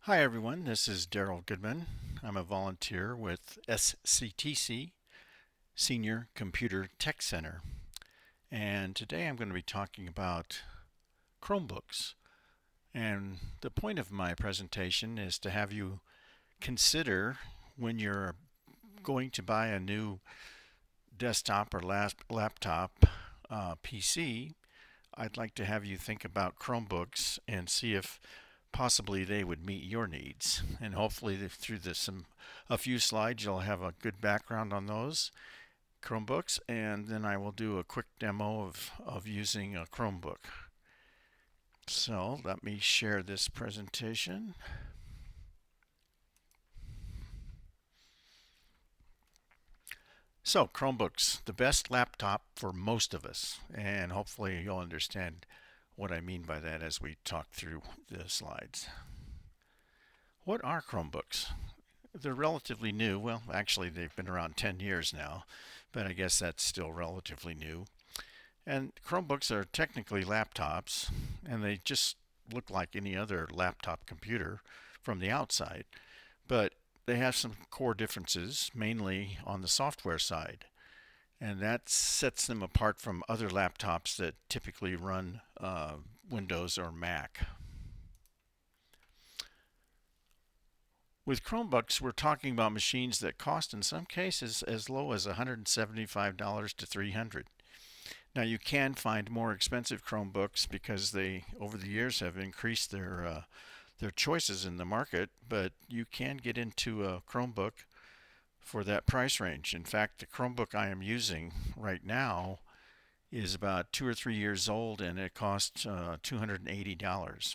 Hi everyone, this is Daryl Goodman. I'm a volunteer with SCTC, Senior Computer Tech Center. And today I'm going to be talking about Chromebooks. And the point of my presentation is to have you consider when you're going to buy a new desktop or laptop PC. I'd like to have you think about Chromebooks and see if possibly they would meet your needs. And hopefully through a few slides you'll have a good background on those Chromebooks, and then I will do a quick demo of using a Chromebook. So let me share this presentation. So Chromebooks, the best laptop for most of us, and hopefully you'll understand what I mean by that as we talk through the slides. What are Chromebooks? They're relatively new. Well, actually, they've been around 10 years now, but I guess that's still relatively new. And Chromebooks are technically laptops, and they just look like any other laptop computer from the outside. But they have some core differences, mainly on the software side. And that sets them apart from other laptops that typically run Windows or Mac. With Chromebooks, we're talking about machines that cost in some cases as low as $175 to $300. Now you can find more expensive Chromebooks because they over the years have increased their choices in the market, but you can get into a Chromebook for that price range. In fact, the Chromebook I am using right now is about 2 or 3 years old and it costs $280.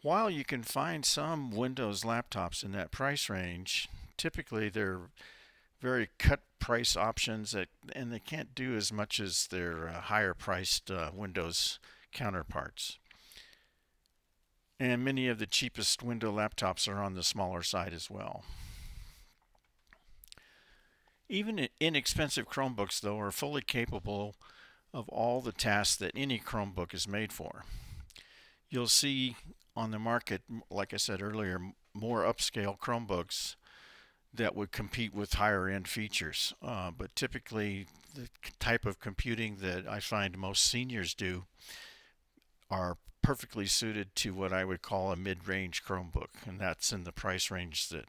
While you can find some Windows laptops in that price range, typically they're very cut price options and they can't do as much as their higher priced Windows counterparts. And many of the cheapest Windows laptops are on the smaller side as well. Even inexpensive Chromebooks, though, are fully capable of all the tasks that any Chromebook is made for. You'll see on the market, like I said earlier, more upscale Chromebooks that would compete with higher end features. But typically, the type of computing that I find most seniors do are perfectly suited to what I would call a mid range Chromebook, and that's in the price range that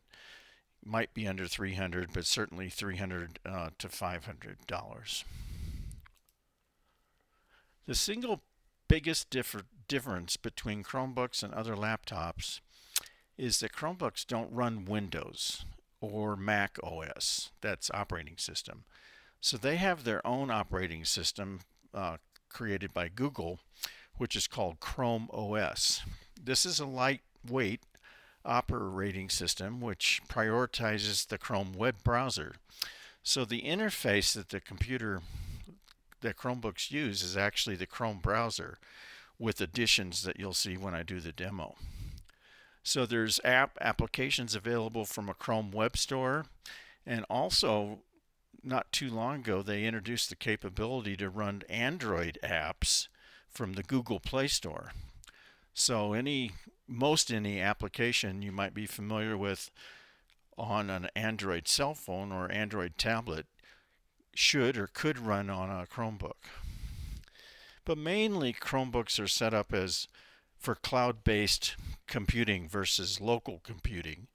might be under 300, but certainly 300 to $500. The single biggest difference between Chromebooks and other laptops is that Chromebooks don't run Windows or Mac OS, that's operating system. So they have their own operating system created by Google, which is called Chrome OS. This is a lightweight operating system which prioritizes the Chrome web browser. So the interface that Chromebooks use is actually the Chrome browser with additions that you'll see when I do the demo. So there's applications available from a Chrome web store, and also not too long ago they introduced the capability to run Android apps from the Google Play Store. So most any application you might be familiar with on an Android cell phone or Android tablet should or could run on a Chromebook. But mainly Chromebooks are set up as for cloud-based computing versus local computing.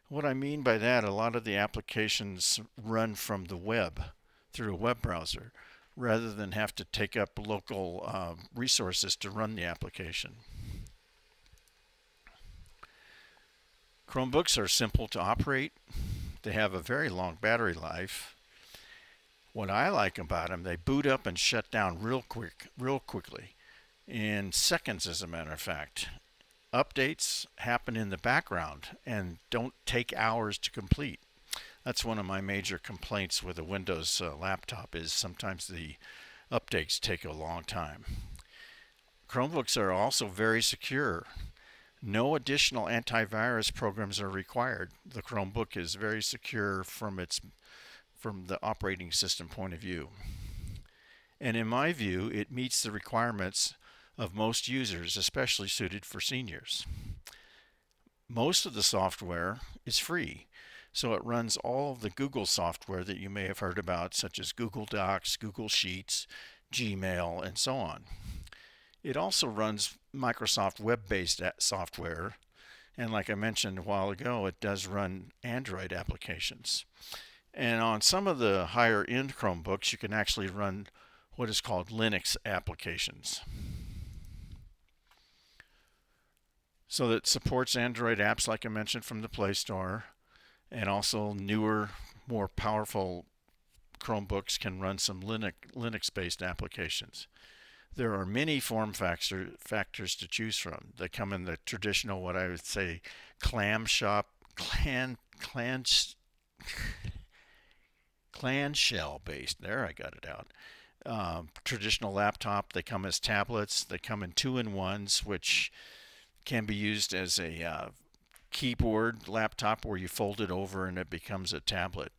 What I mean by that, a lot of the applications run from the web through a web browser rather than have to take up local resources to run the application. Chromebooks are simple to operate. They have a very long battery life. What I like about them, they boot up and shut down real quickly, in seconds as a matter of fact. Updates happen in the background and don't take hours to complete. That's one of my major complaints with a Windows laptop is sometimes the updates take a long time. Chromebooks are also very secure. No additional antivirus programs are required. The Chromebook is very secure from the operating system point of view. And in my view, it meets the requirements of most users, especially suited for seniors. Most of the software is free. So it runs all of the Google software that you may have heard about, such as Google Docs, Google Sheets, Gmail, and so on. It also runs Microsoft web-based software, and like I mentioned a while ago, it does run Android applications. And on some of the higher end Chromebooks, you can actually run what is called Linux applications. So that supports Android apps, like I mentioned, from the Play Store, and also newer, more powerful Chromebooks can run some Linux-based applications. There are many form factors to choose from. They come in the traditional, what I would say, clamshell based. There, I got it out. Traditional laptop. They come as tablets. They come in two-in-ones, which can be used as a keyboard laptop where you fold it over and it becomes a tablet.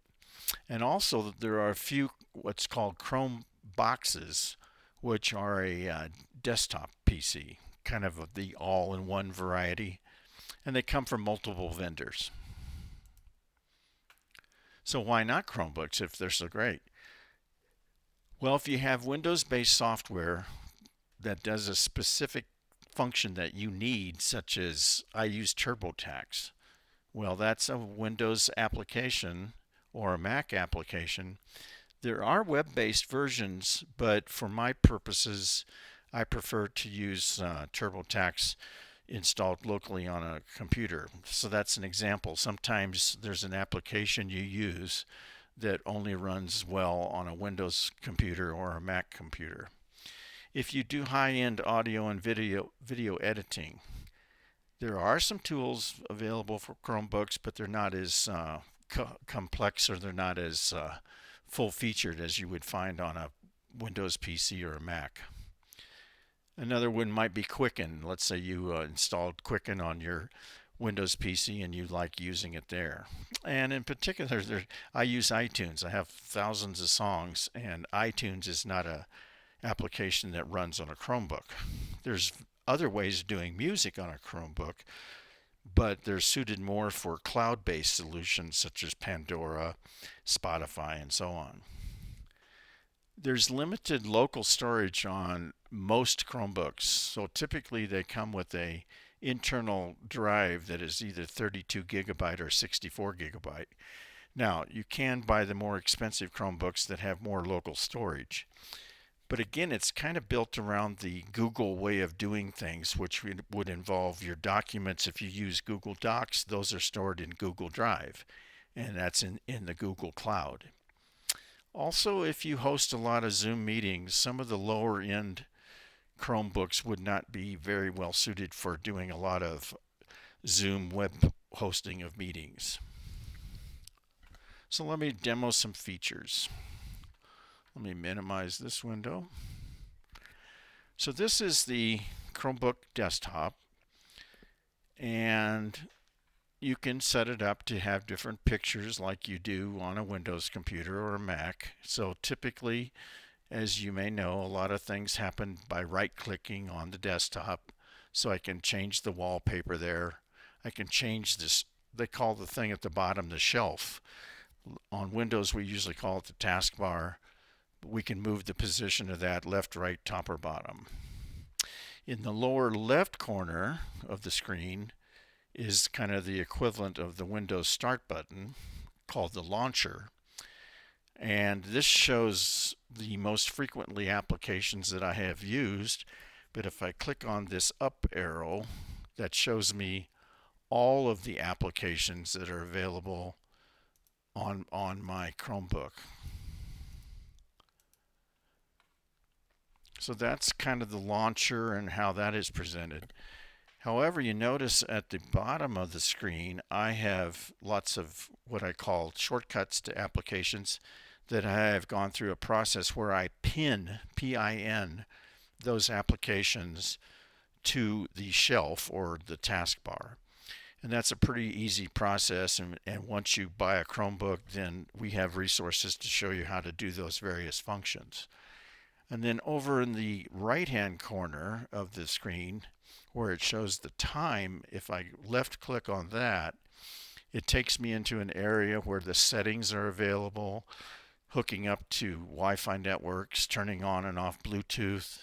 And also, there are a few what's called Chrome boxes, which are a desktop PC, kind of the all-in-one variety, and they come from multiple vendors. So why not Chromebooks if they're so great? Well, if you have Windows-based software that does a specific function that you need, such as I use TurboTax, well, that's a Windows application or a Mac application. There are web-based versions, but for my purposes, I prefer to use TurboTax installed locally on a computer. So that's an example. Sometimes there's an application you use that only runs well on a Windows computer or a Mac computer. If you do high-end audio and video editing, there are some tools available for Chromebooks, but they're not as complex, or they're not as full-featured as you would find on a Windows PC or a Mac. Another one might be Quicken. Let's say you installed Quicken on your Windows PC and you like using it there. And in particular, I use iTunes. I have thousands of songs, and iTunes is not a application that runs on a Chromebook. There's other ways of doing music on a Chromebook, but they're suited more for cloud-based solutions such as Pandora, Spotify, and so on. There's limited local storage on most Chromebooks, so typically they come with a internal drive that is either 32 gigabyte or 64 gigabyte. Now, you can buy the more expensive Chromebooks that have more local storage. But again, it's kind of built around the Google way of doing things, which would involve your documents. If you use Google Docs, those are stored in Google Drive, and that's in the Google Cloud. Also, if you host a lot of Zoom meetings, some of the lower end Chromebooks would not be very well suited for doing a lot of Zoom web hosting of meetings. So let me demo some features. Let me minimize this window. So this is the Chromebook desktop, and you can set it up to have different pictures like you do on a Windows computer or a Mac. So typically, as you may know, a lot of things happen by right-clicking on the desktop. So I can change the wallpaper there. I can change this, they call the thing at the bottom the shelf. On Windows, we usually call it the taskbar. We can move the position of that left, right, top, or bottom. In the lower left corner of the screen is kind of the equivalent of the Windows Start button, called the launcher. And this shows the most frequently applications that I have used. But if I click on this up arrow, that shows me all of the applications that are available on my Chromebook. So that's kind of the launcher and how that is presented. However, you notice at the bottom of the screen, I have lots of what I call shortcuts to applications that I have gone through a process where I pin, P-I-N, those applications to the shelf or the taskbar. And that's a pretty easy process. And once you buy a Chromebook, then we have resources to show you how to do those various functions. And then over in the right-hand corner of the screen where it shows the time, if I left click on that, it takes me into an area where the settings are available, hooking up to Wi-Fi networks, turning on and off Bluetooth.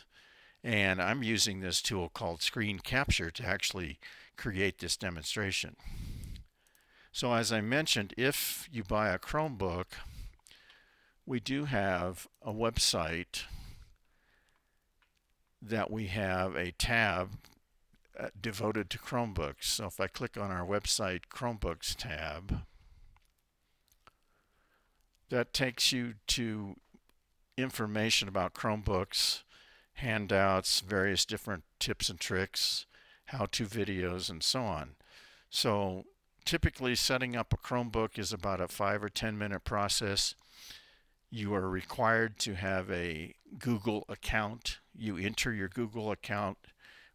And I'm using this tool called Screen Capture to actually create this demonstration. So as I mentioned, if you buy a Chromebook, we do have a website that we have a tab devoted to Chromebooks. So if I click on our website Chromebooks tab, that takes you to information about Chromebooks, handouts, various different tips and tricks, how-to videos, and so on. So typically setting up a Chromebook is about a 5 or 10 minute process. You are required to have a Google account. You enter your Google account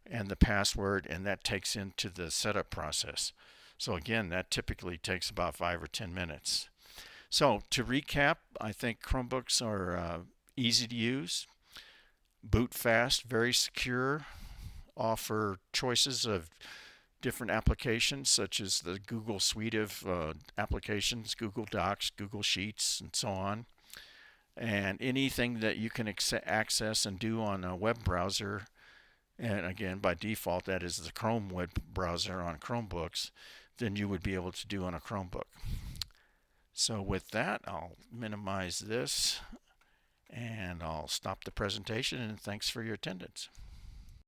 and the password, and that takes into the setup process. So again, that typically takes about 5 or 10 minutes. So to recap, I think Chromebooks are easy to use, boot fast, very secure, offer choices of different applications such as the Google suite of applications, Google Docs, Google Sheets, and so on. And anything that you can access and do on a web browser, and again by default that is the Chrome web browser on Chromebooks, then you would be able to do on a Chromebook. So with that, I'll minimize this and I'll stop the presentation, and thanks for your attendance.